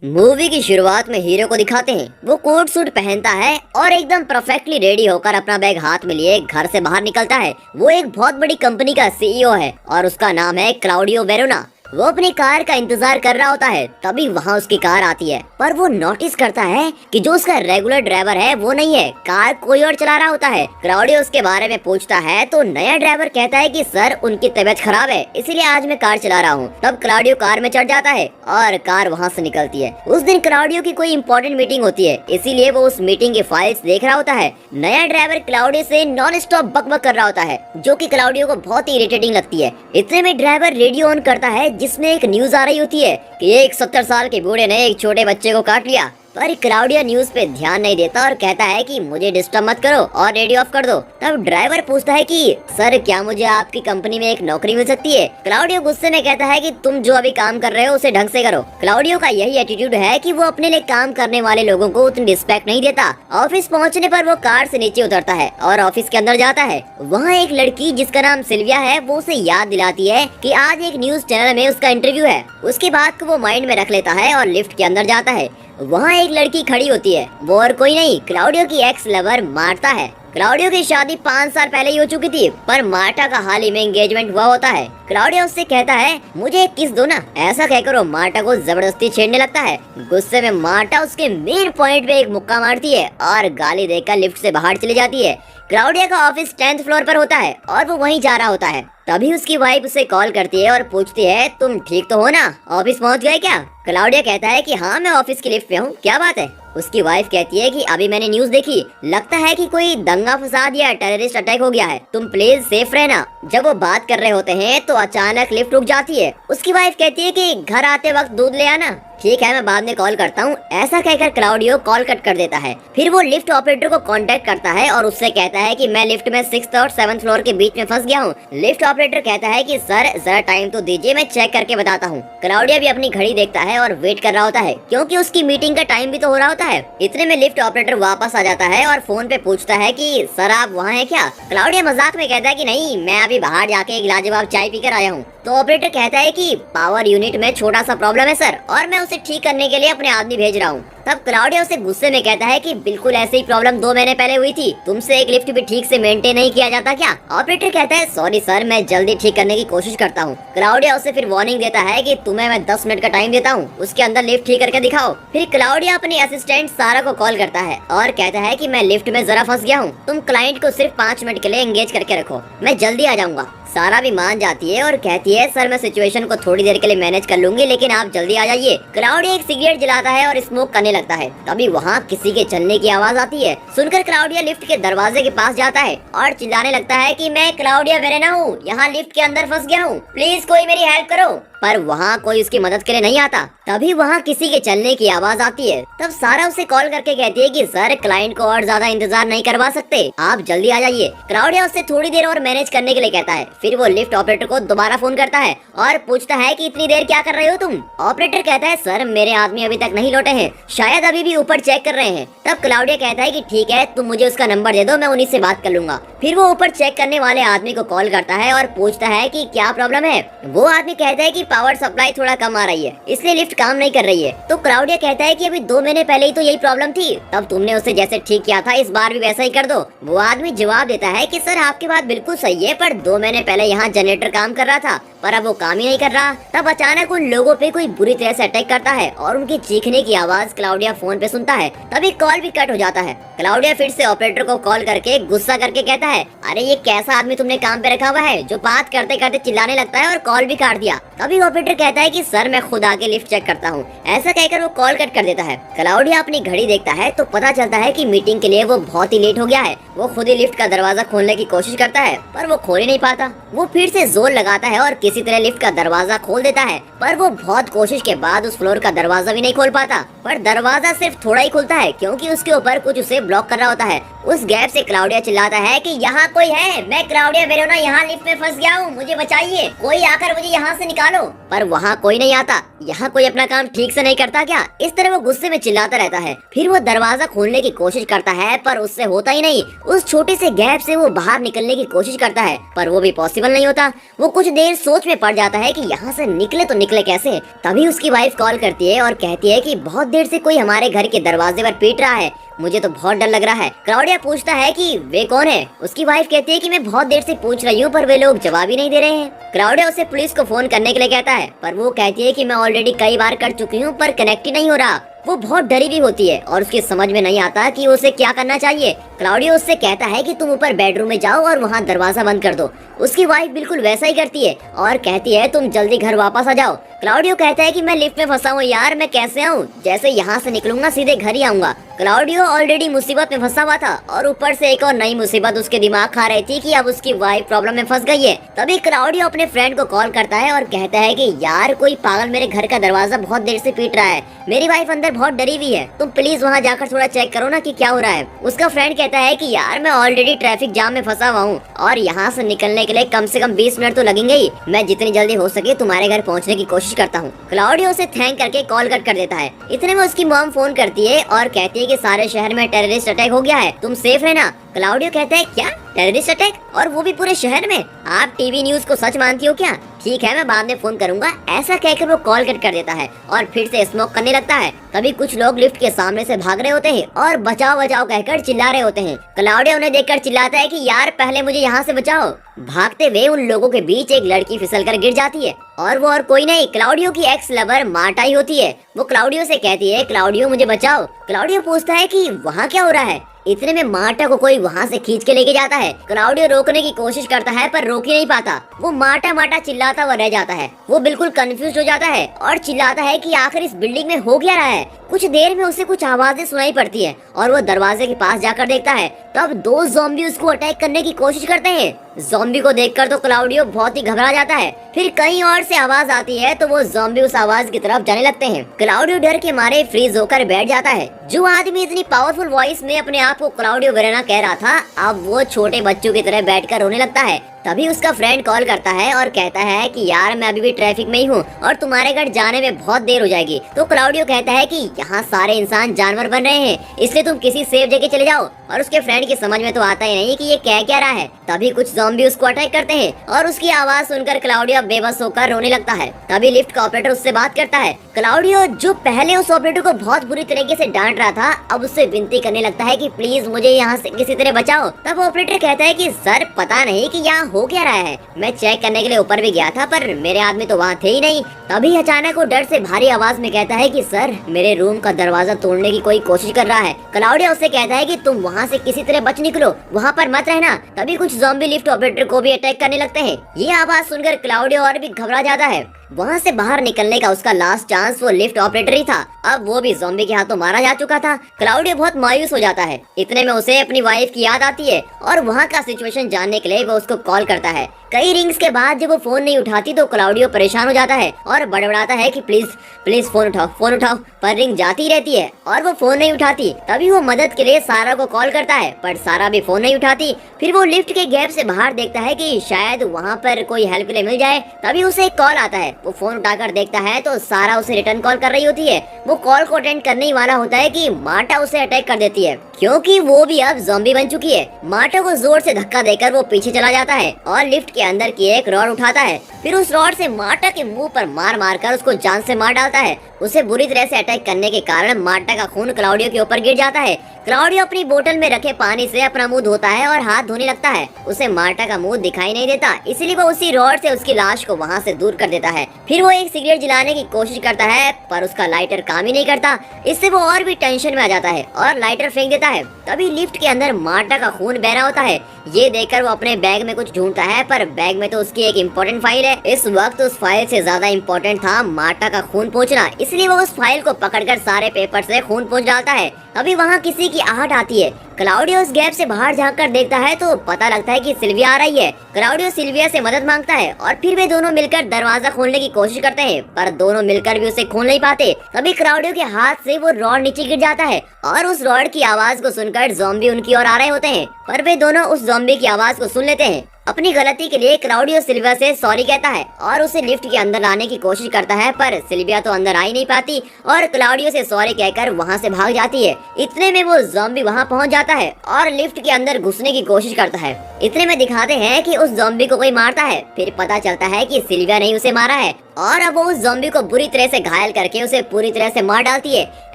Movie की शुरुआत में हीरो को दिखाते हैं। वो कोट सूट पहनता है और एकदम परफेक्टली रेडी होकर अपना बैग हाथ में लिए घर से बाहर निकलता है। वो एक बहुत बड़ी कंपनी का सीईओ है और उसका नाम है क्लाउडियो वेरोना। वो अपनी कार का इंतजार कर रहा होता है, तभी वहाँ उसकी कार आती है। पर वो नोटिस करता है कि जो उसका रेगुलर ड्राइवर है वो नहीं है, कार कोई और चला रहा होता है। क्लाउडियो उसके बारे में पूछता है तो नया ड्राइवर कहता है कि सर उनकी तबीयत खराब है, इसीलिए आज मैं कार चला रहा हूँ। तब क्लाउडियो कार में चढ़ जाता है और कार वहाँ से निकलती है। उस दिन क्लाउडियो की कोई इंपॉर्टेंट मीटिंग होती है, इसीलिए वो उस मीटिंग की फाइल्स देख रहा होता है। नया ड्राइवर क्लाउडियो से नॉन स्टॉप बकबक कर रहा होता है, जो कि क्लाउडियो को बहुत ही इरिटेटिंग लगती है। इतने में ड्राइवर रेडियो ऑन करता है जिसमें एक न्यूज आ रही होती है कि एक 70 साल के बूढ़े ने एक छोटे बच्चे को काट लिया। पर क्लाउडियो न्यूज पे ध्यान नहीं देता और कहता है कि मुझे डिस्टर्ब मत करो और रेडियो ऑफ कर दो। तब ड्राइवर पूछता है कि सर क्या मुझे आपकी कंपनी में एक नौकरी मिल सकती है। क्लाउडियो गुस्से में कहता है कि तुम जो अभी काम कर रहे हो उसे ढंग से करो। क्लाउडियो का यही एटीट्यूड है कि वो अपने लिए काम करने वाले लोगों को उतनी रिस्पेक्ट नहीं देता। ऑफिस पहुंचने पर वो कार से नीचे उतरता है और ऑफिस के अंदर जाता है। वहाँ एक लड़की जिसका नाम सिल्विया है वो उसे याद दिलाती है कि आज एक न्यूज चैनल में उसका इंटरव्यू है। उसकी बात को वो माइंड में रख लेता है और लिफ्ट के अंदर जाता है। वहाँ एक लड़की खड़ी होती है, वो और कोई नहीं क्लाउडियो की एक्स लवर मार्टा है। क्लाउडियो की शादी 5 साल पहले ही हो चुकी थी, पर मार्टा का हाल ही में एंगेजमेंट हुआ होता है। क्लाउडियो उससे कहता है मुझे एक किस दो ना। ऐसा कहकर वो मार्टा को जबरदस्ती छेड़ने लगता है। गुस्से में मार्टा उसके मेन पॉइंट पे एक मुक्का मारती है और गाली देकर लिफ्ट से बाहर चली जाती है। क्लाउडिया का ऑफिस 10th फ्लोर पर होता है और वो वहीं जा रहा होता है। तभी उसकी वाइफ उसे कॉल करती है और पूछती है तुम ठीक तो हो ना, ऑफिस पहुंच गए क्या। क्लाउडिया कहता है कि हाँ मैं ऑफिस की लिफ्ट पे हूँ, क्या बात है। उसकी वाइफ कहती है कि अभी मैंने न्यूज देखी, लगता है कि कोई दंगा फसाद या टेररिस्ट अटैक हो गया है, तुम प्लीज सेफ रहना। जब वो बात कर रहे होते हैं तो अचानक लिफ्ट रुक जाती है। उसकी वाइफ कहती है कि घर आते वक्त दूध ले आना। ठीक है मैं बाद में कॉल करता हूँ। ऐसा कहकर क्लाउडियो कॉल कट कर देता है। फिर वो लिफ्ट ऑपरेटर को कांटेक्ट करता है और उससे कहता है कि मैं लिफ्ट में 6th और 7th फ्लोर के बीच में फंस गया हूँ। लिफ्ट ऑपरेटर कहता है कि सर जरा टाइम तो दीजिए, मैं चेक करके बताता हूँ। क्लाउडिया भी अपनी घड़ी देखता है और वेट कर रहा होता है क्योंकि उसकी मीटिंग का टाइम भी तो हो रहा होता है। इतने में लिफ्ट ऑपरेटर वापस आ जाता है और फोन पे पूछता है कि सर आप वहाँ हैं क्या। क्लाउडिया मजाक में कहता है कि नहीं मैं अभी बाहर जाके एक लाजवाब चाय पीकर आया हूँ। तो ऑपरेटर कहता है कि पावर यूनिट में छोटा सा प्रॉब्लम है सर, और मैं उसे ठीक करने के लिए अपने आदमी भेज रहा हूँ। तब क्लाउडिया उसे गुस्से में कहता है कि बिल्कुल ऐसे ही प्रॉब्लम 2 महीने पहले हुई थी, तुमसे एक लिफ्ट भी ठीक से मेंटेन नहीं किया जाता क्या। ऑपरेटर कहता है सॉरी सर मैं जल्दी ठीक करने की कोशिश करता हूँ। क्लाउडिया उसे फिर वार्निंग देता है कि तुम्हें मैं 10 मिनट का टाइम देता हूँ, उसके अंदर लिफ्ट ठीक करके दिखाओ। फिर क्लाउडिया अपनी असिस्टेंट सारा को कॉल करता है और कहता है कि मैं लिफ्ट में जरा फंस गया हूँ, तुम क्लाइंट को सिर्फ 5 मिनट के लिए एंगेज करके रखो, मैं जल्दी आ जाऊंगा। सारा भी मान जाती है और कहती है सर मैं सिचुएशन को थोड़ी देर के लिए मैनेज कर लूंगी, लेकिन आप जल्दी आ जाइए। क्लाउडिया एक सिगरेट जलाता है और स्मोक करने लगता है। तभी वहाँ किसी के चलने की आवाज आती है। सुनकर क्लाउडिया लिफ्ट के दरवाजे के पास जाता है और चिल्लाने लगता है कि मैं क्लाउडिया वेरोना हूँ, यहाँ लिफ्ट के अंदर फंस गया हूँ, प्लीज कोई मेरी हेल्प करो। पर वहाँ कोई उसकी मदद के लिए नहीं आता। तभी वहाँ किसी के चलने की आवाज आती है। तब सारा उसे कॉल करके कहती है कि सर क्लाइंट को और ज्यादा इंतजार नहीं करवा सकते, आप जल्दी आ जाइए। क्लाउडिया उससे थोड़ी देर और मैनेज करने के लिए कहता है। फिर वो लिफ्ट ऑपरेटर को दोबारा फोन करता है और पूछता है कि इतनी देर क्या कर रहे हो तुम। ऑपरेटर कहता है सर मेरे आदमी अभी तक नहीं लौटे हैं, शायद अभी भी ऊपर चेक कर रहे हैं। तब क्लाउडिया कहता है कि ठीक है तुम मुझे उसका नंबर दे दो, मैं उन्हीं से बात कर लूंगा। फिर वो ऊपर चेक करने वाले आदमी को कॉल करता है और पूछता है कि क्या प्रॉब्लम है। वो आदमी कहता है कि पावर सप्लाई थोड़ा कम आ रही है, इसलिए लिफ्ट काम नहीं कर रही है। तो क्लाउडिया कहता है कि अभी 2 महीने पहले ही तो यही प्रॉब्लम थी, तब तुमने उसे जैसे ठीक किया था इस बार भी वैसा ही कर दो। वो आदमी जवाब देता है कि सर आपकी बात बिल्कुल सही है, पर 2 महीने पहले यहाँ जनरेटर काम कर रहा था, पर अब वो काम ही नहीं कर रहा। तब अचानक उन लोगों पे कोई बुरी तरह से अटैक करता है और उनकी चीखने की आवाज क्लाउडिया फोन पे सुनता है। तभी कॉल भी कट हो जाता है। क्लाउडिया फिर से ऑपरेटर को कॉल करके गुस्सा करके कहता है अरे ये कैसा आदमी तुमने काम पे रखा हुआ है जो बात करते करते चिल्लाने लगता है और कॉल भी काट दिया। तभी ऑपरेटर कहता है कि सर मैं खुद आके लिफ्ट चेक करता हूँ। ऐसा कहकर वो कॉल कट कर देता है। क्लाउडिया अपनी घड़ी देखता है तो पता चलता है कि मीटिंग के लिए वो बहुत ही लेट हो गया है। वो खुद ही लिफ्ट का दरवाजा खोलने की कोशिश करता है पर वो खोल ही नहीं पाता। वो फिर से जोर लगाता है और किसी तरह लिफ्ट का दरवाजा खोल देता है, पर वो बहुत कोशिश के बाद उस फ्लोर का दरवाजा भी नहीं खोल पाता। पर दरवाजा सिर्फ थोड़ा ही खुलता है क्योंकि उसके ऊपर कुछ उसे ब्लॉक कर रहा होता है। उस गैप से क्लाउडिया चिल्लाता है कि यहाँ कोई है, मैं क्लाउडिया वेरोना यहाँ लिफ्ट में फंस गया हूँ, मुझे बचाइए, कोई आकर मुझे यहाँ से निकालो। पर वहाँ कोई नहीं आता। यहाँ कोई अपना काम ठीक से नहीं करता क्या? इस तरह वो गुस्से में चिल्लाता रहता है। फिर वो दरवाजा खोलने की कोशिश करता है पर उससे होता ही नहीं। उस छोटे से गैप से वो बाहर निकलने की कोशिश करता है पर वो भी पॉसिबल नहीं होता। वो कुछ देर सोच में पड़ जाता है कि यहाँ से निकले तो निकले कैसे। तभी उसकी वाइफ कॉल करती है और कहती है कि बहुत देर से कोई हमारे घर के दरवाजे पर पीट रहा है, मुझे तो बहुत डर लग रहा है। क्लाउडिया पूछता है कि वे कौन है? उसकी वाइफ कहती है कि मैं बहुत देर से पूछ रही हूँ पर वे लोग जवाब ही नहीं दे रहे हैं। क्लाउडिया उसे पुलिस को फोन करने के लिए कहता है पर वो कहती है कि मैं ऑलरेडी कई बार कर चुकी हूँ पर कनेक्ट ही नहीं हो रहा। वो बहुत डरी हुई होती है और उसकी समझ में नहीं आता कि उसे क्या करना चाहिए। क्लाउडियो उससे कहता है कि तुम ऊपर बेडरूम में जाओ और वहाँ दरवाजा बंद कर दो। उसकी वाइफ बिल्कुल वैसा ही करती है और कहती है तुम जल्दी घर वापस आ जाओ। क्लाउडियो कहता है कि मैं लिफ्ट में फंसा हूँ यार, मैं कैसे आऊँ? जैसे यहाँ से निकलूंगा सीधे घर ही आऊंगा। क्लाउडियो ऑलरेडी मुसीबत में फंसा हुआ था और ऊपर से एक और नई मुसीबत उसके दिमाग खा रही थी कि अब उसकी वाइफ प्रॉब्लम में फंस गई है। तभी क्लाउडियो अपने फ्रेंड को कॉल करता है और कहता है कि यार कोई पागल मेरे घर का दरवाजा बहुत देर से पीट रहा है, मेरी वाइफ अंदर बहुत डरी हुई है, तुम प्लीज वहाँ जाकर थोड़ा चेक करो ना कि क्या हो रहा है। उसका फ्रेंड कहता है कि यार मैं ऑलरेडी ट्रैफिक जाम में फंसा हुआ हूँ और यहाँ से निकलने के लिए कम से कम 20 मिनट तो लगेंगे ही, मैं जितनी जल्दी हो सके तुम्हारे घर पहुँचने की कोशिश करता हूँ। क्लाउडियो उसे थैंक करके कॉल कट कर देता है। इतने में उसकी मॉम फोन करती है और कहती है कि सारे शहर में टेररिस्ट अटैक हो गया है, तुम सेफ है ना? क्लाउडियो कहता है क्या टेररिस्ट अटैक, और वो भी पूरे शहर में? आप टीवी न्यूज को सच मानती हो क्या? ठीक है मैं बाद में फोन करूंगा। ऐसा कहकर वो कॉल कट कर देता है और फिर से स्मोक करने लगता है। तभी कुछ लोग लिफ्ट के सामने से भाग रहे होते हैं और बचाओ बचाओ कहकर चिल्ला रहे होते हैं। क्लाउडियो उन्हें देखकर चिल्लाता है कि यार पहले मुझे यहाँ से बचाओ। भागते हुए उन लोगों के बीच एक लड़की फिसलकर गिर जाती है और वो और कोई नहीं क्लाउडियो की एक्स लवर मार्टा ही होती है। वो क्लाउडियो से कहती है क्लाउडियो मुझे बचाओ। क्लाउडियो पूछता है कि वहाँ क्या हो रहा है। इतने में मार्टा को कोई वहाँ से खींच के लेके जाता है। क्लाउडियो रोकने की कोशिश करता है पर रोक ही नहीं पाता। वो मार्टा मार्टा चिल्लाता हुआ रह जाता है। वो बिल्कुल कंफ्यूज हो जाता है और चिल्लाता है कि आखिर इस बिल्डिंग में हो क्या रहा है। कुछ देर में उसे कुछ आवाजें सुनाई पड़ती है और वो दरवाजे के पास जाकर देखता है। तब दो ज़ॉम्बी उसको अटैक करने की कोशिश करते हैं। ज़ॉम्बी को देखकर तो क्लाउडियो बहुत ही घबरा जाता है। फिर कहीं और से आवाज आती है तो वो ज़ॉम्बी उस आवाज की तरफ जाने लगते हैं। क्लाउडियो डर के मारे फ्रीज होकर बैठ जाता है। जो आदमी इतनी पावरफुल वॉइस में अपने आप को क्लाउडियो वेरोना कह रहा था, अब वो छोटे बच्चों की तरह बैठकर रोने लगता है। तभी उसका फ्रेंड कॉल करता है और कहता है कि यार मैं अभी भी ट्रैफिक में ही हूँ और तुम्हारे घर जाने में बहुत देर हो जाएगी। तो क्लाउडियो कहता है कि यहाँ सारे इंसान जानवर बन रहे हैं, इसलिए तुम किसी सेफ जगह चले जाओ। और उसके फ्रेंड की समझ में तो आता ही नहीं कि ये कह क्या रहा है। तभी कुछ ज़ॉम्बी उसको अटैक करते हैं और उसकी आवाज सुनकर क्लाउडियो बेबस होकर रोने लगता है। तभी लिफ्ट का ऑपरेटर उससे बात करता है। क्लाउडियो जो पहले उस ऑपरेटर को बहुत बुरी तरीके से डांट रहा था, अब उससे विनती करने लगता है कि प्लीज मुझे यहाँ से किसी तरह बचाओ। तब ऑपरेटर कहता है कि सर पता नहीं कि यहाँ हो क्या रहा है, मैं चेक करने के लिए ऊपर भी गया था पर मेरे आदमी तो वहाँ थे ही नहीं। तभी अचानक वो डर से भारी आवाज में कहता है कि सर मेरे रूम का दरवाजा तोड़ने की कोई कोशिश कर रहा है। क्लाउडियो उससे कहता है कि तुम वहाँ से किसी तरह बच निकलो, वहाँ पर मत रहना। तभी कुछ ज़ॉम्बी लिफ्ट ऑपरेटर को भी अटैक करने लगते हैं। ये आवाज सुनकर क्लाउडियो और भी घबरा जाता है। वहाँ से बाहर निकलने का उसका लास्ट चांस वो लिफ्ट ऑपरेटर ही था। अब वो भी ज़ॉम्बी के हाथों मारा जा चुका था। क्लाउडियो बहुत मायूस हो जाता है। इतने में उसे अपनी वाइफ की याद आती है और वहाँ का सिचुएशन जानने के लिए वो उसको कॉल करता है। कई रिंग्स के बाद जब वो फोन नहीं उठाती तो क्लाउडियो परेशान हो जाता है और बड़बड़ाता है कि प्लीज प्लीज फोन उठाओ। पर रिंग जाती रहती है और वो फोन नहीं उठाती। तभी वो मदद के लिए सारा को कॉल करता है पर सारा भी फोन नहीं उठाती। फिर वो लिफ्ट के गैप से बाहर देखता है कि शायद वहाँ पर कोई हेल्प के लिए मिल जाए। तभी उसे एक कॉल आता है। वो फोन उठाकर देखता है तो सारा उसे रिटर्न कॉल कर रही होती है। वो कॉल को अटेंड करने ही वाला होता है कि मार्टा उसे अटैक कर देती है क्योंकि वो भी अब ज़ॉम्बी बन चुकी है। मार्टा को जोर से धक्का देकर वो पीछे चला जाता है और लिफ्ट के अंदर की एक रॉड उठाता है। फिर उस रॉड से मार्टा के मुंह पर मार कर उसको जान से मार डालता है। उसे बुरी तरह से अटैक करने के कारण मार्टा का खून क्लाउडियो के ऊपर गिर जाता है। क्लाउडियो अपनी बोतल में रखे पानी से अपना मुंह धोता है और हाथ धोने लगता है। उसे मार्टा का मुंह दिखाई नहीं देता, इसलिए वो उसी रॉड से उसकी लाश को वहाँ से दूर कर देता है। फिर वो एक सिगरेट जलाने की कोशिश करता है पर उसका लाइटर काम ही नहीं करता। इससे वो और भी टेंशन में आ जाता है और लाइटर फेंक देता है। तभी लिफ्ट के अंदर मार्टा का खून बह रहा होता है। ये देखकर वो अपने बैग में कुछ ढूंढता है पर बैग में तो उसकी एक इम्पोर्टेंट फाइल है। इस वक्त उस फाइल से ज्यादा इम्पोर्टेंट था मार्टा का खून पोंछना, इसलिए वो उस फाइल को पकड़कर सारे पेपर से खून पोंछ डालता है। तभी वहाँ किसी की आहट आती है। क्लाउडियो उस गैप से बाहर झांक कर देखता है तो पता लगता है कि सिल्विया आ रही है। क्लाउडियो सिल्विया से मदद मांगता है और फिर वे दोनों मिलकर दरवाजा खोलने की कोशिश करते हैं, पर दोनों मिलकर भी उसे खोल नहीं पाते। तभी क्लाउडियो के हाथ से वो रॉड नीचे गिर जाता है और उस रॉड की आवाज को सुनकर ज़ॉम्बी उनकी ओर आ रहे होते हैं, पर वे दोनों उस ज़ॉम्बी की आवाज को सुन लेते हैं। अपनी गलती के लिए क्लाउडियो सिल्विया से सॉरी कहता है और उसे लिफ्ट के अंदर लाने की कोशिश करता है, पर सिल्विया तो अंदर आ ही नहीं पाती और क्लाउडियो से सॉरी कहकर वहां से भाग जाती है। इतने में वो ज़ॉम्बी वहां पहुंच जाता है और लिफ्ट के अंदर घुसने की कोशिश करता है। इतने में दिखाते हैं कि उस ज़ॉम्बी को कोई मारता है। फिर पता चलता है कि सिल्विया ने उसे मारा है और अब वो उस ज़ॉम्बी को बुरी तरह से घायल करके उसे पूरी तरह से मार डालती है।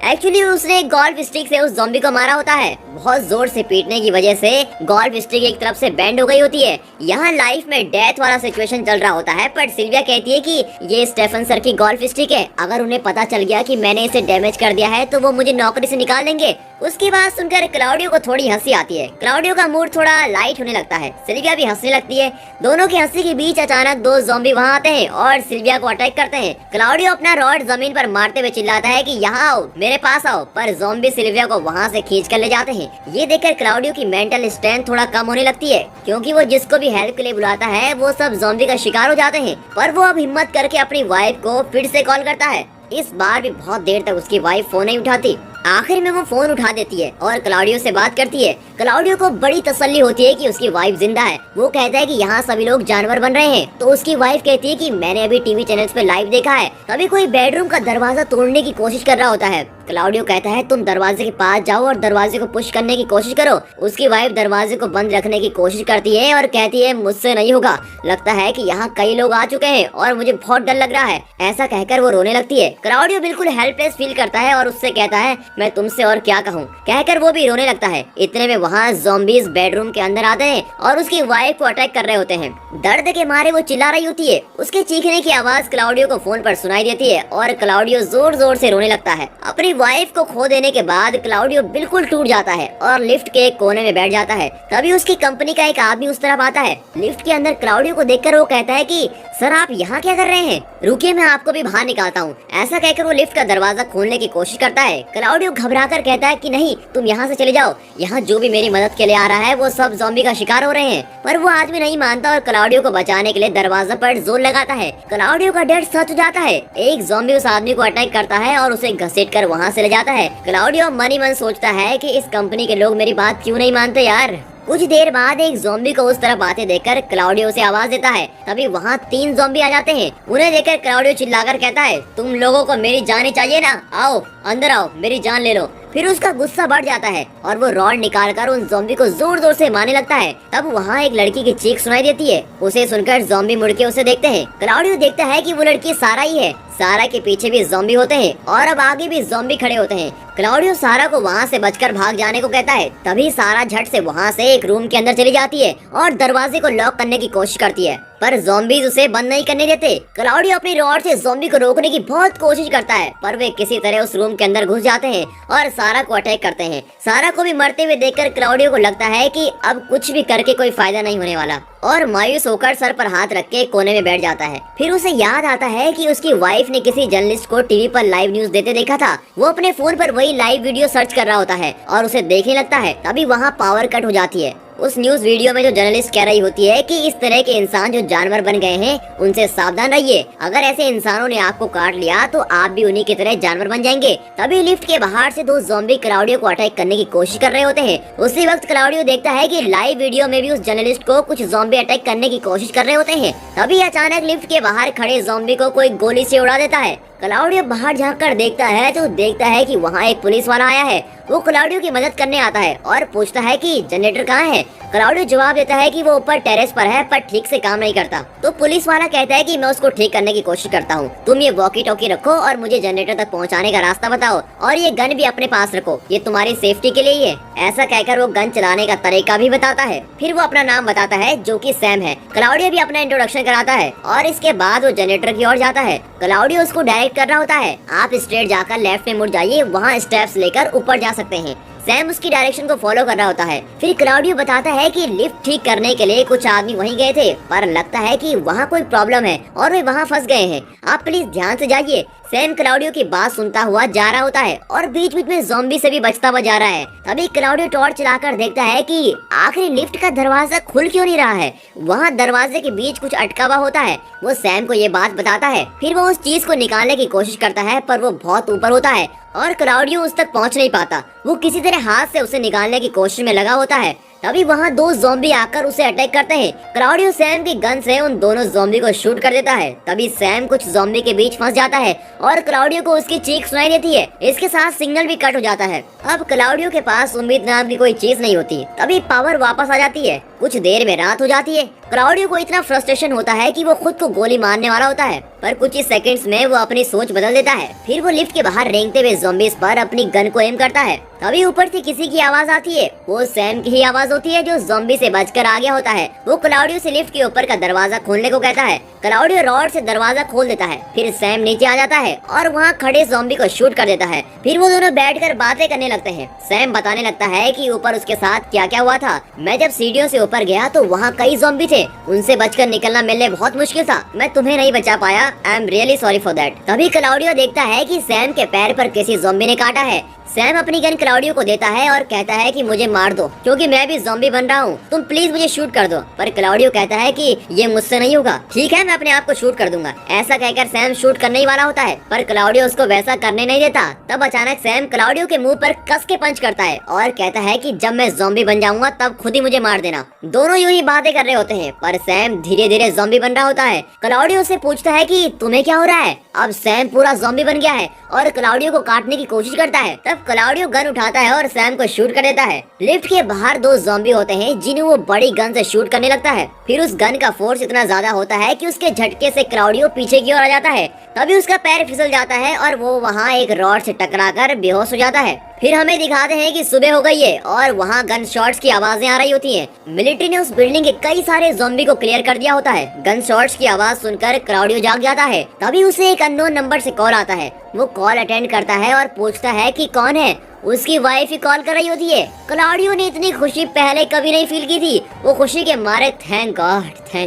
एक्चुअली उसने एक गोल्फ स्टिक से उस ज़ॉम्बी को मारा होता है। बहुत जोर से पीटने की वजह से गोल्फ स्टिक एक तरफ से बेंड हो गई होती है। यहाँ लाइफ में डेथ वाला सिचुएशन चल रहा होता है, पर सिल्विया कहती है कि ये स्टेफन सर की गोल्फ स्टिक है, अगर उन्हें पता चल गया कि मैंने इसे डैमेज कर दिया है तो वो मुझे नौकरी से निकाल देंगे। उसकी बात सुनकर क्लाउडियो को थोड़ी हंसी आती है। क्लाउडियो का मूड थोड़ा लाइट होने लगता है। सिल्विया भी हंसने लगती है। दोनों की हंसी के बीच अचानक दो ज़ॉम्बी वहाँ आते हैं और सिल्विया को अटैक करते हैं। क्लाउडियो अपना रॉड जमीन पर मारते हुए चिल्लाता है कि यहाँ आओ, मेरे पास आओ, पर ज़ॉम्बी सिल्विया को वहाँ से खींच कर ले जाते हैं। ये देखकर क्लाउडियो की मेंटल स्ट्रेंथ थोड़ा कम होने लगती है, क्योंकि वो जिसको भी हेल्प के लिए बुलाता है वो सब ज़ॉम्बी का शिकार हो जाते हैं। पर वो अब हिम्मत करके अपनी वाइफ को फिर से कॉल करता है। इस बार भी बहुत देर तक उसकी वाइफ फोन नहीं उठाती। आखिर में वो फोन उठा देती है और क्लाउडियो से बात करती है। क्लाउडियो को बड़ी तसल्ली होती है कि उसकी वाइफ जिंदा है। वो कहता है कि यहाँ सभी लोग जानवर बन रहे हैं, तो उसकी वाइफ कहती है कि मैंने अभी टीवी चैनल्स पे लाइव देखा है, तभी कोई बेडरूम का दरवाजा तोड़ने की कोशिश कर रहा होता है। क्लाउडियो कहता है तुम दरवाजे के पास जाओ और दरवाजे को पुश करने की कोशिश करो। उसकी वाइफ दरवाजे को बंद रखने की कोशिश करती है और कहती है मुझसे नहीं होगा, लगता है कि यहाँ कई लोग आ चुके हैं और मुझे बहुत डर लग रहा है। ऐसा कहकर वो रोने लगती है। क्लाउडियो बिल्कुल हेल्पलेस फील करता है और उससे कहता है मैं तुमसे और क्या कहूँ, कहकर वो भी रोने लगता है। इतने में वहाँ ज़ॉम्बीज बेडरूम के अंदर आते हैं और उसकी वाइफ को अटैक कर रहे होते हैं। दर्द के मारे वो चिल्ला रही होती है। उसके चीखने की आवाज क्लाउडियो को फोन पर सुनाई देती है और क्लाउडियो जोर जोर से रोने लगता है। अपनी वाइफ को खो देने के बाद क्लाउडियो बिल्कुल टूट जाता है और लिफ्ट के एक कोने में बैठ जाता है। तभी उसकी कंपनी का एक आदमी उस तरफ आता है। लिफ्ट के अंदर क्लाउडियो को देखकर वो कहता है कि सर आप यहाँ क्या कर रहे हैं, रुकिए मैं आपको भी बाहर निकालता हूँ। ऐसा कहकर वो लिफ्ट का दरवाजा खोलने की कोशिश करता है। क्लाउडियो घबराकर कहता है कि नहीं तुम यहाँ से चले जाओ, यहाँ जो भी मेरी मदद के लिए आ रहा है वो सब ज़ॉम्बी का शिकार हो रहे हैं। पर वो आदमी नहीं मानता और क्लाउडियो को बचाने के लिए दरवाजा पर जोर लगाता है। क्लाउडियो का डर सच हो जाता है। एक ज़ॉम्बी उस आदमी को अटैक करता है और उसे घसीटकर वहाँ से ले जाता है। क्लाउडियो मन ही मन सोचता है कि इस कंपनी के लोग मेरी बात क्यों नहीं मानते यार। कुछ देर बाद एक ज़ॉम्बी को उस तरफ आते देखकर क्लाउडियो से आवाज देता है। तभी वहाँ 3 ज़ॉम्बी आ जाते हैं। उन्हें देखकर क्लाउडियो चिल्लाकर कहता है तुम लोगों को मेरी जान ही चाहिए ना, आओ अंदर आओ, मेरी जान ले लो। फिर उसका गुस्सा बढ़ जाता है और वो रॉड निकालकर उन ज़ॉम्बी को जोर जोर से मारने लगता है। तब वहाँ एक लड़की की चीख सुनाई देती है। उसे सुनकर ज़ॉम्बी मुड़ के उसे देखते हैं। क्लाउडियो देखता है कि वो लड़की सारा ही है। सारा के पीछे भी ज़ॉम्बी होते हैं और अब आगे भी ज़ॉम्बी खड़े होते हैं। क्लाउडियो सारा को वहाँ से बचकर भाग जाने को कहता है। तभी सारा झट से वहाँ से एक रूम के अंदर चली जाती है और दरवाजे को लॉक करने की कोशिश करती है, पर ज़ॉम्बीज उसे बंद नहीं करने देते। क्लाउडियो अपनी रॉड से ज़ॉम्बी को रोकने की बहुत कोशिश करता है, पर वे किसी तरह उस रूम के अंदर घुस जाते हैं और सारा को अटैक करते हैं। सारा को भी मरते हुए देखकर क्लाउडियो को लगता है कि अब कुछ भी करके कोई फायदा नहीं होने वाला और मायूस होकर सर पर हाथ रख के कोने में बैठ जाता है। फिर उसे याद आता है कि उसकी वाइफ ने किसी जर्नलिस्ट को टीवी पर लाइव न्यूज देते देखा था। वो अपने फोन पर वही लाइव वीडियो सर्च कर रहा होता है और उसे देखने लगता है। तभी वहाँ पावर कट हो जाती है। उस न्यूज वीडियो में जो जर्नलिस्ट कह रही होती है कि इस तरह के इंसान जो जानवर बन गए हैं उनसे सावधान रहिए, अगर ऐसे इंसानों ने आपको काट लिया तो आप भी उन्हीं की तरह जानवर बन जाएंगे। तभी लिफ्ट के बाहर से 2 ज़ॉम्बी क्लाउडियो को अटैक करने की कोशिश कर रहे होते हैं। उसी वक्त क्लाउडियो देखता है कि लाइव वीडियो में भी उस जर्नलिस्ट को कुछ ज़ॉम्बी अटैक करने की कोशिश कर रहे होते हैं। तभी अचानक लिफ्ट के बाहर खड़े ज़ॉम्बी को कोई गोली से उड़ा देता है। क्लाउडियो बाहर झांक कर देखता है तो देखता है कि वहाँ एक पुलिस वाला आया है। वो क्लाउडियो की मदद करने आता है और पूछता है कि जनरेटर कहाँ है। क्लाउडियो जवाब देता है कि वो ऊपर टेरेस पर है पर ठीक से काम नहीं करता। तो पुलिस वाला कहता है कि मैं उसको ठीक करने की कोशिश करता हूँ, तुम ये वॉकी टॉकी रखो और मुझे जनरेटर तक पहुँचाने का रास्ता बताओ और ये गन भी अपने पास रखो, ये तुम्हारी सेफ्टी के लिए ही है। ऐसा कहकर वो गन चलाने का तरीका भी बताता है। फिर वो अपना नाम बताता है जो कि सैम है। क्लाउडियो भी अपना इंट्रोडक्शन कराता है और इसके बाद वो जनरेटर की ओर जाता है। क्लाउडियो उसको डायरेक्ट कर रहा होता है, आप स्ट्रेट जाकर लेफ्ट में मुड़ जाइए, वहाँ स्टेप्स लेकर ऊपर जा सकते हैं। सैम उसकी डायरेक्शन को फॉलो कर रहा होता है। फिर क्लाउडियो बताता है कि लिफ्ट ठीक करने के लिए कुछ आदमी वहीं गए थे, पर लगता है कि वहाँ कोई प्रॉब्लम है और वे वहाँ फंस गए हैं। आप प्लीज ध्यान से जाइए। सैम क्लाउडियो की बात सुनता हुआ जा रहा होता है और बीच बीच में ज़ॉम्बी से भी बचता हुआ जा रहा है। तभी क्लाउडियो टॉर्च चलाकर देखता है कि आखिर लिफ्ट का दरवाजा खुल क्यों नहीं रहा है। वहाँ दरवाजे के बीच कुछ अटका हुआ होता है। वो सैम को ये बात बताता है। फिर वो उस चीज को निकालने की कोशिश करता है, पर वो बहुत ऊपर होता है और क्लाउडियो उस तक पहुंच नहीं पाता। वो किसी तरह हाथ से उसे निकालने की कोशिश में लगा होता है। तभी वहाँ दो ज़ॉम्बी आकर उसे अटैक करते हैं। क्लाउडियो सैम की गन से उन दोनों ज़ॉम्बी को शूट कर देता है। तभी सैम कुछ ज़ॉम्बी के बीच फंस जाता है और क्लाउडियो को उसकी चीख सुनाई देती है। इसके साथ सिग्नल भी कट हो जाता है। अब क्लाउडियो के पास उम्मीद नाम की कोई चीज नहीं होती। तभी पावर वापस आ जाती है। कुछ देर में रात हो जाती है। क्लाउडियो को इतना फ्रस्ट्रेशन होता है कि वो खुद को गोली मारने वाला होता है, पर कुछ ही सेकंड्स में वो अपनी सोच बदल देता है। फिर वो लिफ्ट के बाहर रेंगते हुए ज़ॉम्बीज़ पर अपनी गन को एम करता है। तभी ऊपर से किसी की आवाज आती है। वो सैम की ही आवाज होती है जो ज़ॉम्बी से बचकर आ गया होता है। वो क्लाउडियो से लिफ्ट के ऊपर का दरवाजा खोलने को कहता है। क्लाउडियो रॉड से दरवाजा खोल देता है। फिर सैम नीचे आ जाता है और वहाँ खड़े ज़ॉम्बी को शूट कर देता है। फिर वो दोनों बैठकर बातें करने लगते हैं। सैम बताने लगता है कि ऊपर उसके साथ क्या क्या हुआ था। मैं जब सीढ़ियों से ऊपर गया तो वहाँ कई ज़ॉम्बी थे, उनसे बचकर निकलना मेरे लिए बहुत मुश्किल था। मैं तुम्हें नहीं बचा पाया। I am really sorry for that. तभी क्लाउडियो देखता है कि सैम के पैर पर किसी ज़ॉम्बी ने काटा है। सैम अपनी गन क्लाउडियो को देता है और कहता है कि मुझे मार दो, क्योंकि मैं भी ज़ॉम्बी बन रहा हूँ। तुम प्लीज मुझे शूट कर दो। पर क्लाउडियो कहता है कि ये मुझसे नहीं होगा। ठीक है, मैं अपने आप को शूट कर दूंगा। ऐसा कहकर सैम शूट करने ही वाला होता है, पर क्लाउडियो उसको वैसा करने नहीं देता। तब अचानक सैम क्लाउडियो के मुंह पर कस के पंच करता है और कहता है कि जब मैं ज़ॉम्बी बन जाऊंगा तब खुद ही मुझे मार देना। दोनों यूं ही बातें कर रहे होते हैं, पर सैम धीरे धीरे ज़ॉम्बी बन रहा होता है। क्लाउडियो से पूछता है कि तुम्हें क्या हो रहा है। अब सैम पूरा ज़ॉम्बी बन गया है और क्लाउडियो को काटने की कोशिश करता है। तब क्लाउडियो गन उठाता है और सैम को शूट कर देता है। लिफ्ट के बाहर दो ज़ॉम्बी होते हैं जिन्हें वो बड़ी गन से शूट करने लगता है। फिर उस गन का फोर्स इतना ज्यादा होता है कि उसके झटके से क्लाउडियो पीछे की ओर आ जाता है। तभी उसका पैर फिसल जाता है और वो वहाँ एक रॉड से टकराकर बेहोश हो जाता है। फिर हमें दिखाते हैं कि सुबह हो गई है और वहाँ गन शॉट्स की आवाजें आ रही होती हैं। मिलिट्री ने उस बिल्डिंग के कई सारे ज़ॉम्बी को क्लियर कर दिया होता है। गन शॉट्स की आवाज सुनकर क्लाउडियो जाग जाता है। तभी उसे एक अननोन नंबर से कॉल आता है। वो कॉल अटेंड करता है और पूछता है कि कौन है। उसकी वाइफ ही कॉल कर रही होती है। क्लाउडियो ने इतनी खुशी पहले कभी नहीं फील की थी। वो खुशी के मारे थैंक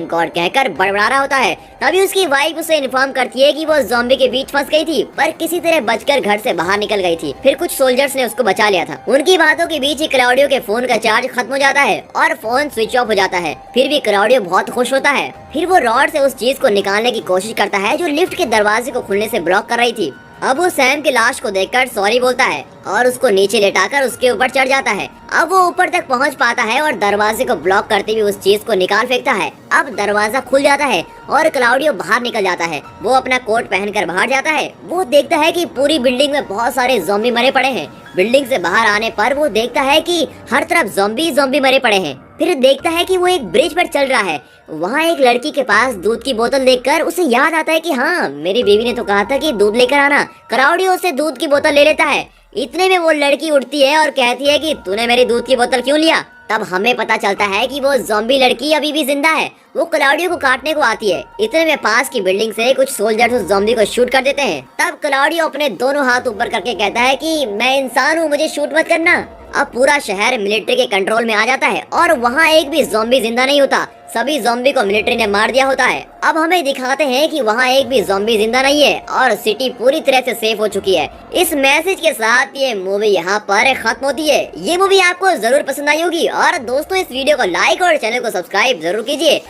गॉड कहकर बड़बड़ा रहा होता है। तभी उसकी वाइफ उसे इन्फॉर्म करती है कि वो ज़ॉम्बी के बीच फंस गई थी, पर किसी तरह बचकर घर से बाहर निकल गई थी। फिर कुछ सोल्जर्स ने उसको बचा लिया था। उनकी बातों के बीच ही क्लाउडियो के फोन का चार्ज खत्म हो जाता है और फोन स्विच ऑफ हो जाता है। फिर भी क्लाउडियो बहुत खुश होता है। फिर वो रॉड से उस चीज को निकालने की कोशिश करता है जो लिफ्ट के दरवाजे को खुलने से ब्लॉक कर रही थी। अब वो सैम की लाश को देखकर सॉरी बोलता है और उसको नीचे लेटाकर उसके ऊपर चढ़ जाता है। अब वो ऊपर तक पहुंच पाता है और दरवाजे को ब्लॉक करते हुए उस चीज को निकाल फेंकता है। अब दरवाजा खुल जाता है और क्लाउडियो बाहर निकल जाता है। वो अपना कोट पहनकर बाहर जाता है। वो देखता है कि पूरी बिल्डिंग में बहुत सारे ज़ॉम्बी मरे पड़े हैं। बिल्डिंग से बाहर आने पर वो देखता है कि हर तरफ ज़ॉम्बी मरे पड़े हैं। फिर देखता है कि वो एक ब्रिज पर चल रहा है। वहाँ एक लड़की के पास दूध की बोतल देखकर उसे याद आता है कि हाँ, मेरी बीवी ने तो कहा था कि दूध लेकर आना। क्लाउडियो से दूध की बोतल ले लेता है। इतने में वो लड़की उठती है और कहती है कि तूने मेरी दूध की बोतल क्यों लिया। तब हमें पता चलता है कि वो ज़ॉम्बी लड़की अभी भी जिंदा है। वो क्लाउडियो को काटने को आती है। इतने में पास की बिल्डिंग से कुछ सोल्जर्स उस ज़ॉम्बी को शूट कर देते हैं। तब क्लाउडियो अपने दोनों हाथ ऊपर करके कहता है कि मैं इंसान हूँ, मुझे शूट मत करना। अब पूरा शहर मिलिट्री के कंट्रोल में आ जाता है और वहाँ एक भी ज़ॉम्बी जिंदा नहीं होता। सभी ज़ॉम्बी को मिलिट्री ने मार दिया होता है। अब हमें दिखाते हैं कि वहाँ एक भी ज़ॉम्बी जिंदा नहीं है और सिटी पूरी तरह से सेफ हो चुकी है। इस मैसेज के साथ ये मूवी यहाँ पर खत्म होती है। ये मूवी आपको जरूर पसंद आई होगी और दोस्तों इस वीडियो को लाइक और चैनल को सब्सक्राइब जरूर कीजिए।